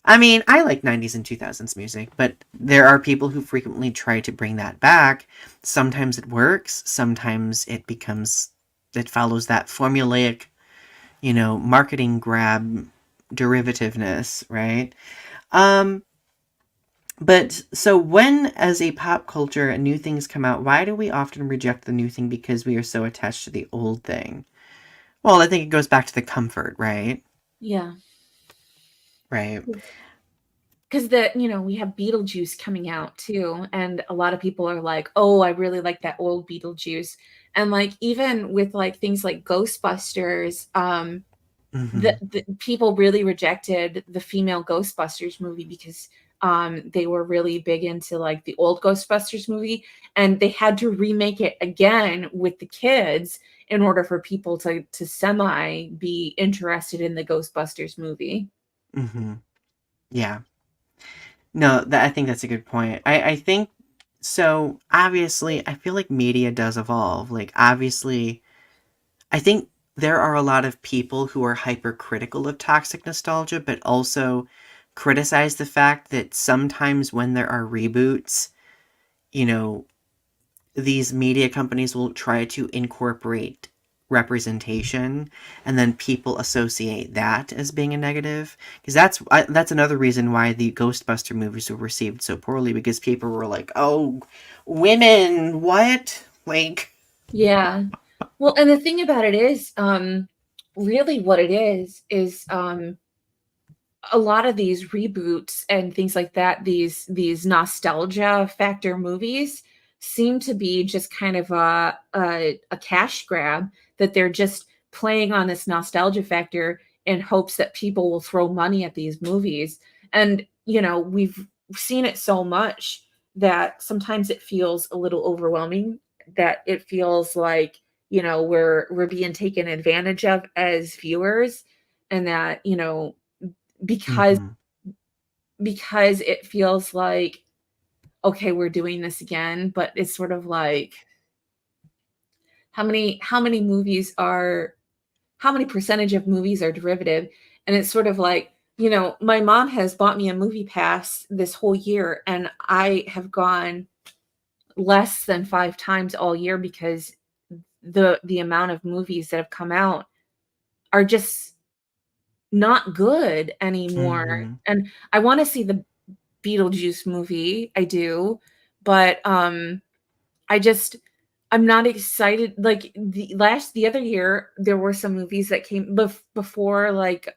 I mean, I like 90s and 2000s music, but there are people who frequently try to bring that back. Sometimes it works, sometimes it follows that formulaic, marketing grab derivativeness, right? Um, but so when, as a pop culture, new things come out, why do we often reject the new thing because we are so attached to the old thing? Well, I think it goes back to the comfort, right? Yeah. Right. Because we have Beetlejuice coming out too, and a lot of people are like, "Oh, I really like that old Beetlejuice." And like even with like things like Ghostbusters, Mm-hmm. the people really rejected the female Ghostbusters movie because they were really big into like the old Ghostbusters movie, and they had to remake it again with the kids in order for people to semi be interested in the Ghostbusters movie. Mm-hmm. Yeah. No, I think that's a good point. I think so. Obviously, I feel like media does evolve. Like, obviously, I think there are a lot of people who are hypercritical of toxic nostalgia, but also criticize the fact that sometimes when there are reboots, you know, these media companies will try to incorporate representation, and then people associate that as being a negative, because that's another reason why the Ghostbuster movies were received so poorly, because people were like, oh, women, what, like. Yeah. Well, and the thing about it is, really what it is a lot of these reboots and things like that, these nostalgia factor movies seem to be just kind of a cash grab that they're just playing on this nostalgia factor in hopes that people will throw money at these movies. And we've seen it so much that sometimes it feels a little overwhelming, that it feels like we're being taken advantage of as viewers, and that because Mm-hmm. because it feels like, okay, we're doing this again, but it's sort of like how many movies are how many percentage of movies are derivative. And it's sort of like, my mom has bought me a movie pass this whole year, and I have gone less than 5 times all year because the amount of movies that have come out are just not good anymore. Mm-hmm. And I want to see the Beetlejuice movie. I do, but I just I'm not excited. Like the other year, there were some movies that came before, like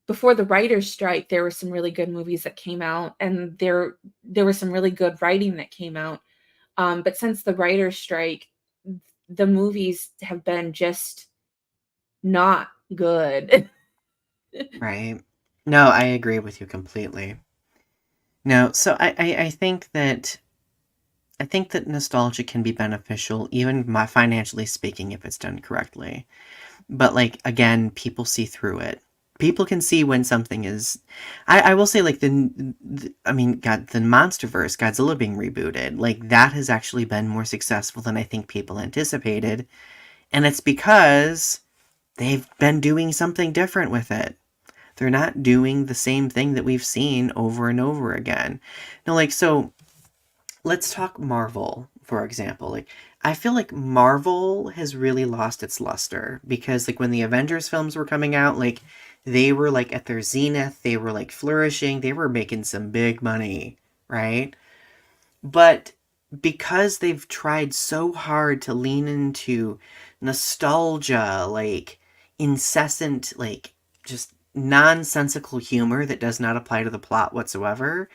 before the writer's strike. There were some really good movies that came out, and there was some really good writing that came out. But since the writer's strike, the movies have been just not good. Right. No, I agree with you completely. No, so I think that nostalgia can be beneficial, even financially speaking, if it's done correctly. But like again, people see through it. People can see when something is. I will say like I mean, God, the MonsterVerse, Godzilla being rebooted, like that has actually been more successful than I think people anticipated, and it's because they've been doing something different with it. They're not doing the same thing that we've seen over and over again. No, like so let's talk Marvel, for example. Like, I feel like Marvel has really lost its luster because, like, when the Avengers films were coming out, like, they were like at their zenith, they were like flourishing, they were making some big money, right? But because they've tried so hard to lean into nostalgia, like incessant, like just nonsensical humor that does not apply to the plot whatsoever,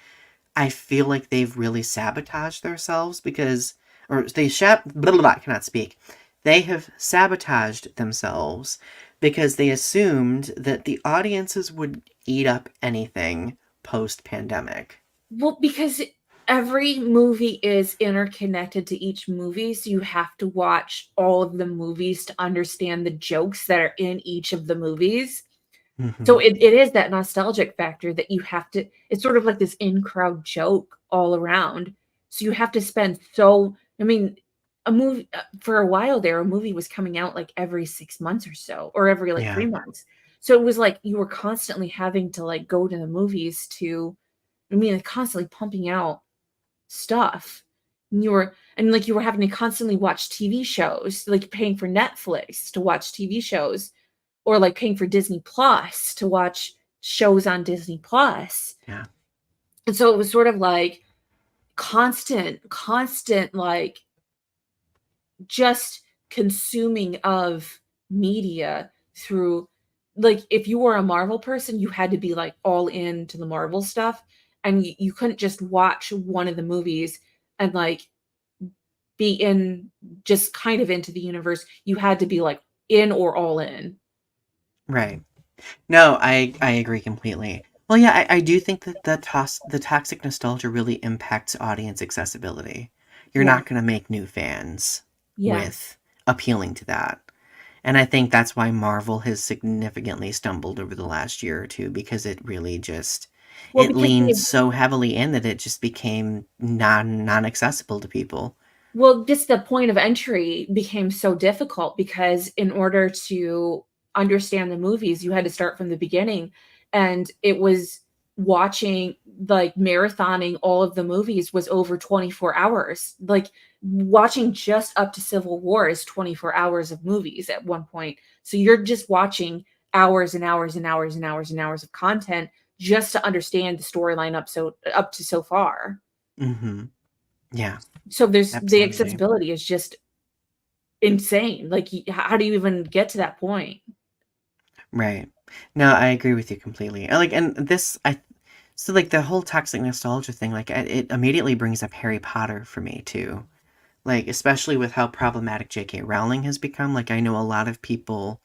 I feel like they've really sabotaged themselves because, or they blah, blah, blah, I cannot speak. They have sabotaged themselves because they assumed that the audiences would eat up anything post-pandemic. Well, because every movie is interconnected to each movie, so you have to watch all of the movies to understand the jokes that are in each of the movies. Mm-hmm. So it is that nostalgic factor that you have to, it's sort of like this in-crowd joke all around. So you have to spend I mean, a movie for a while there, a movie was coming out like every 6 months or so, or every like Yeah. 3 months. So it was like you were constantly having to like go to the movies to, I mean, like, constantly pumping out stuff. You were having to constantly watch TV shows, like paying for Netflix to watch TV shows, or like paying for Disney Plus to watch shows on Disney Plus. Yeah. And so it was sort of like constant, like just consuming of media through, like, if you were a Marvel person, you had to be like all into the Marvel stuff, and you couldn't just watch one of the movies and like be in, just kind of into the universe. You had to be like in or all in. Right. No, I agree completely. Well, yeah, I do think that the toxic nostalgia really impacts audience accessibility. You're Yeah. not going to make new fans Yeah. with appealing to that. And I think that's why Marvel has significantly stumbled over the last year or two, because it really just Well, it because leaned they so heavily in that it just became non accessible to people. Well, just the point of entry became so difficult because in order to understand the movies, you had to start from the beginning. And it was watching, like, marathoning all of the movies was over 24 hours. Like, watching just up to Civil War is 24 hours of movies at one point. So you're just watching hours and hours and hours and hours and hours of content just to understand the storyline up to so far. Hmm. Yeah, So there's the absolutely. accessibility is just insane. Like, how do you even get to that point? Right. No, I agree with you completely. And this, so like the whole toxic nostalgia thing, like it immediately brings up Harry Potter for me too. Like, especially with how problematic J.K. Rowling has become. Like, I know a lot of people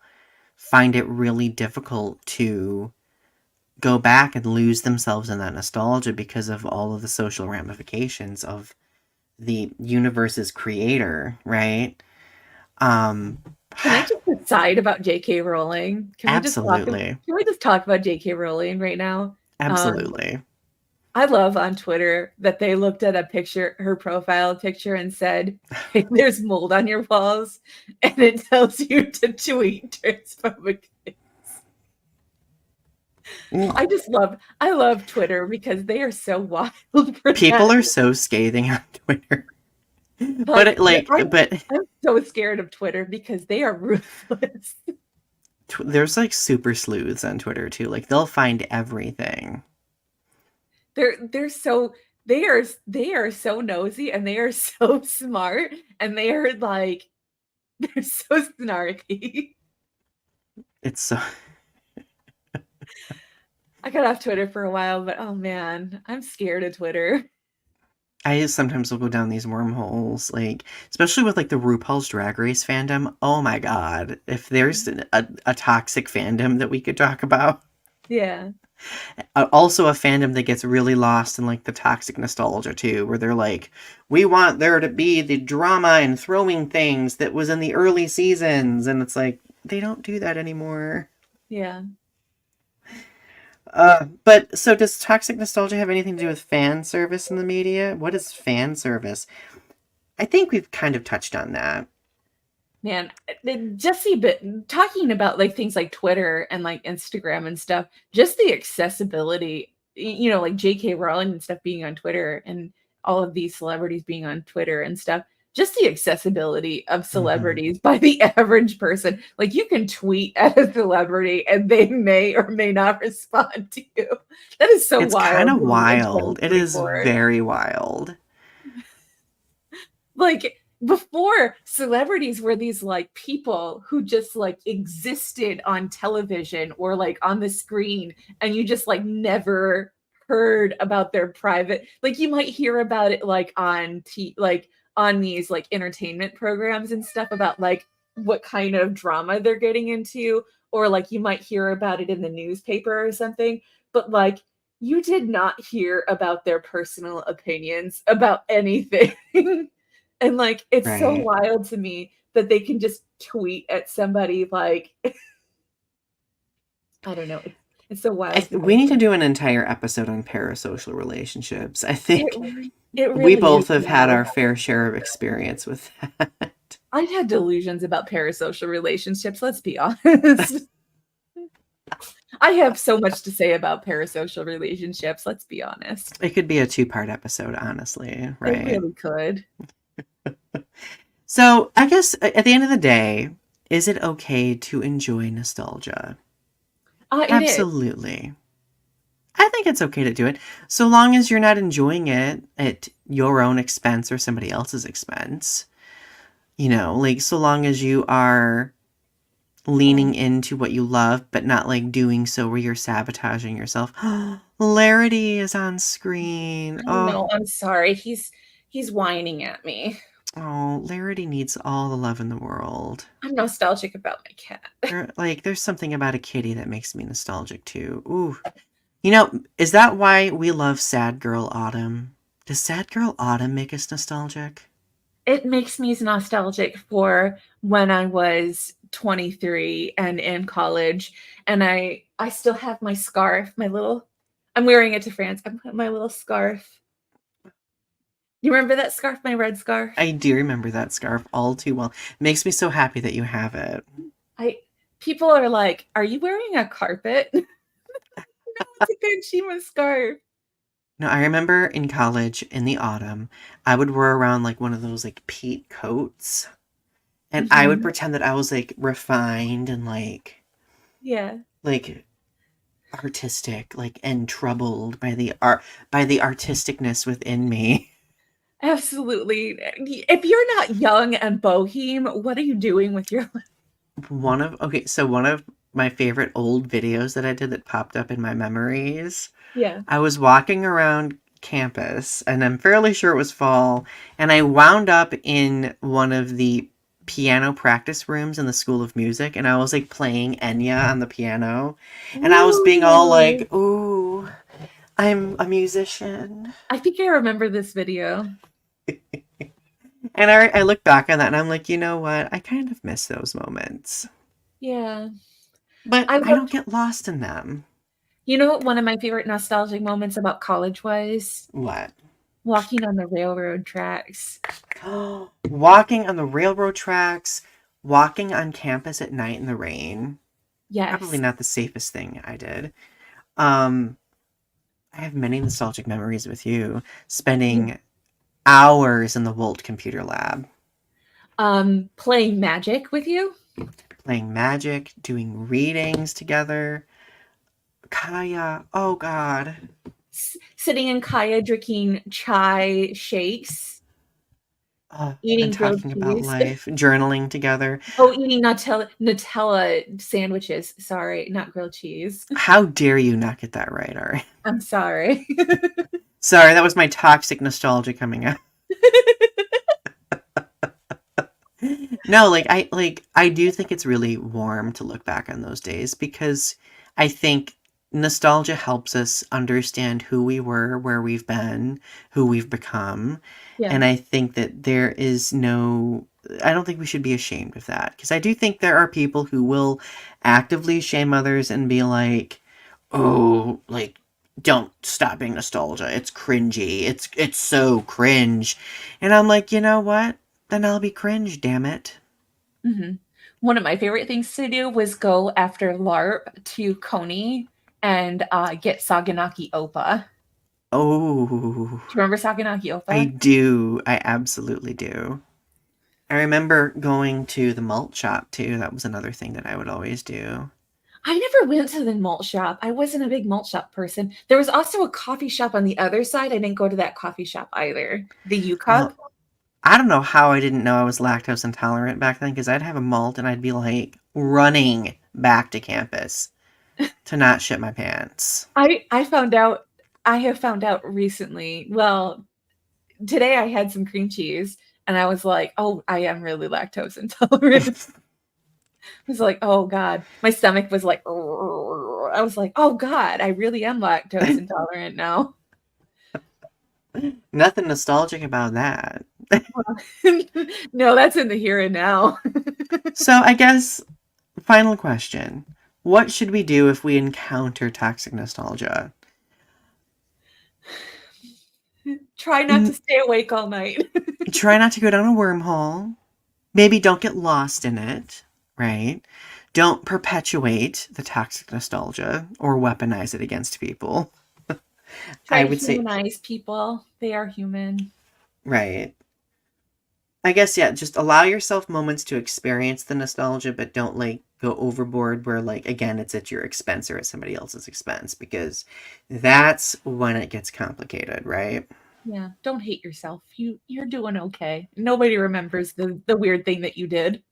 find it really difficult to go back and lose themselves in that nostalgia because of all of the social ramifications of the universe's creator, right? Um, Can I just decide about J.K. Rowling? absolutely. Can we just talk about J.K. Rowling right now? Um, Absolutely. I love on Twitter that they looked at a picture, her profile picture, and said, "Hey, there's mold on your walls," and it tells you to tweet transphobic things. Mm. I love Twitter because they are so wild for People that. are so scathing on Twitter. But Like, it, like, but I'm so scared of Twitter because they are ruthless. there's like super sleuths on Twitter too. Like, they'll find everything. They're so they are so nosy and they are so smart and they are like they're so snarky. It's so. I got off Twitter for a while, but oh man, I'm scared of Twitter. I sometimes will go down these wormholes, like, especially with like the RuPaul's Drag Race fandom. Oh my god. If there's a toxic fandom that we could talk about. Yeah. Also, a fandom that gets really lost in like the toxic nostalgia too, where they're like, we want there to be the drama and throwing things that was in the early seasons. And it's like, they don't do that anymore. Yeah. But so does toxic nostalgia have anything to do with fan service in the media? What is fan service? I think we've kind of touched on that. Man, just the bit talking about like things like Twitter and like Instagram and stuff, just the accessibility, like J.K. Rowling and stuff being on Twitter and all of these celebrities being on Twitter and stuff, just the accessibility of Hmm. celebrities by the average person. Like, you can tweet at a celebrity and they may or may not respond to you. That is so It's kind wild of in wild. It is 2024. very wild. Like, before, celebrities were these like people who just like existed on television or like on the screen, and you just like never heard about their private, like, you might hear about it like like on these like entertainment programs and stuff about like what kind of drama they're getting into, or like you might hear about it in the newspaper or something, but like you did not hear about their personal opinions about anything. And like it's so Right. wild to me that they can just tweet at somebody like I don't know. It's so wild to We me. need to do an entire episode on parasocial relationships. I think It we really is both have had wild. our fair share of experience with that. I've had delusions about parasocial relationships, let's be honest. I have so much to say about parasocial relationships, let's be honest. It could be a two-part episode, honestly, It right? really could. So, I guess at the end of the day, is it okay to enjoy nostalgia? It is. Absolutely. I think it's okay to do it, so long as you're not enjoying it at your own expense or somebody else's expense. You know, like, so long as you are leaning into what you love, but not, like, doing so where you're sabotaging yourself. Larity is on screen. I Oh, know, I'm sorry. He's whining at me. oh, Larity needs all the love in the world. I'm nostalgic about my cat. Like, there's something about a kitty that makes me nostalgic, too. Ooh. You know, is that why we love Sad Girl Autumn? Does Sad Girl Autumn make us nostalgic? It makes me nostalgic for when I was 23 and in college, and I still have my scarf, my little I'm wearing it to France. I'm my little scarf. You remember that scarf, my red scarf? I do remember that scarf all too well. It makes me so happy that you have it. I People are like, "Are you wearing a carpet?" No, it's a Ganshima scarf. No, I remember in college in the autumn, I would wear around like one of those like peat coats, and I would Mhm. pretend that I was like refined and Yeah. like artistic, like and troubled by the art by the artisticness within me. Absolutely. If you're not young and boheme, what are you doing with your life? One of my favorite old videos that I did that popped up in my memories, Yeah. I was walking around campus, and I'm fairly sure it was fall, and I wound up in one of the piano practice rooms in the School of Music, and I was like playing Enya on the piano, and I was being all Ooh. like, "Ooh, I'm a musician." I think I remember this video. And I look back on that, and I'm like, you know what? I kind of miss those moments, Yeah. but I I don't loved get lost in them. You know what one of my favorite nostalgic moments about college was? What? Walking on the railroad tracks. Walking on the railroad tracks, walking on campus at night in the rain. Probably Yes. not the safest thing I did. Um, I have many nostalgic memories with you, You spending hours in the Volt computer lab, Playing Magic with you? playing Magic, doing readings together. Kaya, oh god. Sitting in Kaya drinking chai shakes, And eating grilled talking about cheese. life, journaling together. Oh, eating Nutella sandwiches. Sorry, not grilled cheese. How dare you not get that right, Ari? I'm sorry. Sorry, that was my toxic nostalgia coming out. No, I do think it's really warm to look back on those days because I think nostalgia helps us understand who we were, where we've been, who we've become. Yeah. And I think that there is no I don't think we should be ashamed of that because I do think there are people who will actively shame others and be like, "Oh, like don't stop being nostalgia. It's cringy. It's so cringe." And I'm like, "You know what? Then I'll be cringe, damn it." Mhm. One of my favorite things to do was go after LARP to Coney and get Saganaki Oppa. Oh, Do you remember Saganaki I Oppa? do. I absolutely do. I remember going to the malt shop too. That was another thing that I would always do. I never went to the malt shop. I wasn't a big malt shop person. There was also a coffee shop on the other side. I didn't go to that coffee shop either. The U Well, Cup. I don't know how I didn't know I was lactose intolerant back then because I'd have a malt and I'd be like running back to campus to not shit my pants. I found out I have found out recently. Well, today I had some cream cheese and I was like, "Oh, I am really lactose intolerant." was like, oh God. My stomach was like, I was like, oh God, I really am lactose intolerant now. Nothing nostalgic about that. No, that's in the here and now. So I guess, final question. What should we do if we encounter toxic nostalgia? Try not to stay awake all night. Try not to go down a wormhole. Maybe don't get lost in it, right? Don't perpetuate the toxic nostalgia or weaponize it against people. Try I to would say, humanize people. They are human. right. I guess, yeah, just allow yourself moments to experience the nostalgia, but don't like go overboard where, like, again, it's at your expense or at somebody else's expense, because that's when it gets complicated, right? Yeah, don't hate yourself. You're doing okay. Nobody remembers the weird thing that you did.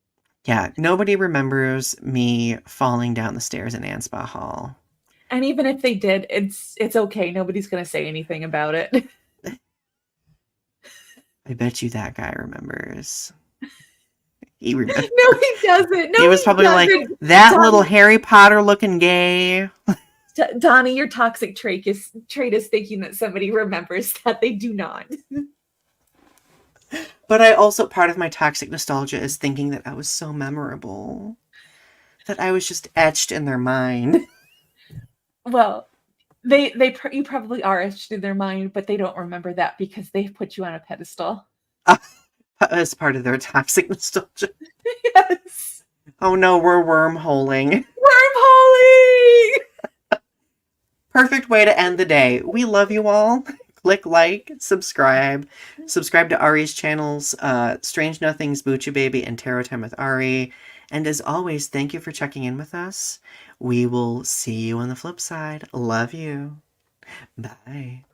Yeah, nobody remembers me falling down the stairs in Anspa Hall. And even if they did, it's okay. Nobody's going to say anything about it. I bet you that guy remembers. He remembers. No, he doesn't. No, He was he probably like, doesn't. that little Donnie, Harry Potter looking gay. Donnie, your toxic trait is thinking that somebody remembers that they do not. But I also, part of my toxic nostalgia is thinking that I was so memorable. That I was just etched in their mind. Well, you probably are etched in their mind, but they don't remember that because they put you on a pedestal. As part of their toxic nostalgia. Yes. Oh no, we're wormholing. Wormholing! Perfect way to end the day. We love you all. Click like, subscribe. Subscribe to Ari's channels, Strange Nothings, Bucha Baby, and Tarot Time with Ari. And as always, thank you for checking in with us. We will see you on the flip side. Love you. Bye.